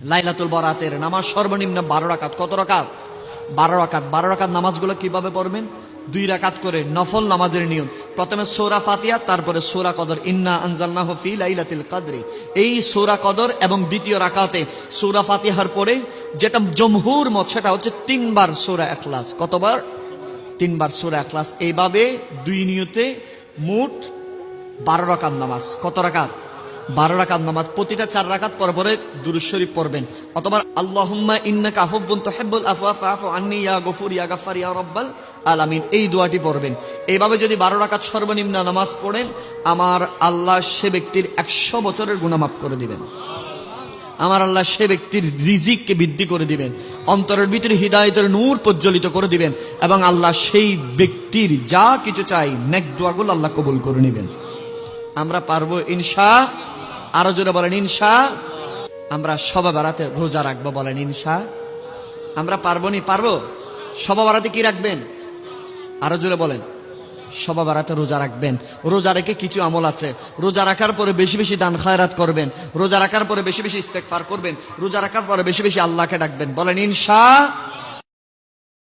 লাইলাতুল বরাতের নামাজ সর্বনিম্ন 12 রাকাত। কত রাকাত? 12 রাকাত। 12 রাকাত নামাজগুলো কিভাবে পড়বেন? 2 রাকাত করে নফল নামাজের নিয়ম। প্রথমে সূরা ফাতিহা, তারপরে সূরা কদর, ইন্না আনজালনাহু ফি লাইলাতিল কদরি। এই সূরা কদর এবং দ্বিতীয় রাকাতে সূরা ফাতিহার পরে যেটা জমহুর মত, সেটা হচ্ছে 3 বার সূরা ইখলাস। কতবার? 3 বার সূরা ইখলাস। এইভাবে 2 নিয়তে মোট 12 রাকাত নামাজ। কত রাকাত? 12 রাকাত নামাজ। প্রতিটা 4 রাকাত পর পরে দুরূদ শরীফ পড়বেন, অথবা আল্লাহুম্মা ইন্নাকা আফুবুন তুহিব্বুল আফওয়া ফাআফু আন্নী ইয়া গফুর ইয়া গাফফার ইয়া রাব্বাল আলামিন, এই দোয়াটি পড়বেন। এইভাবে যদি 12 রাকাত সর্বনিম্ন নামাজ পড়েন, আমার আল্লাহ সে ব্যক্তির 100 বছরের গুনাহ মাফ করে দিবেন। আমার আল্লাহ সে ব্যক্তির রিজিককে বৃদ্ধি করে দিবেন, অন্তরের ভিতরে হিদায়াতের নূর প্রজ্বলিত করে দিবেন, এবং আল্লাহ সেই ব্যক্তির যা কিছু চাই নেক দোয়াগুলো আল্লাহ কবুল করে নেবেন। আমরা পারবো ইনশাআল্লাহ। আরো জোরে বলেন ইনশাআল্লাহ। আমরা শবে বারাতে রোজা রাখবো, বলেন ইনশাআল্লাহ। আমরা পারবো নি? পারবো। শবে বারাতে কি রাখবেন? আরো জোরে বলেন। শবে বারাতে রোজা রাখবেন। রোজা রেখে কিছু আমল আছে। রোজা রাখার পরে বেশি বেশি দান খায়রাত করবেন। রোজা রাখার পরে বেশি বেশি ইস্তেগফার করবেন। রোজা রাখার পরে বেশি বেশি আল্লাহকে ডাকবেন, বলেন ইনশাআল্লাহ।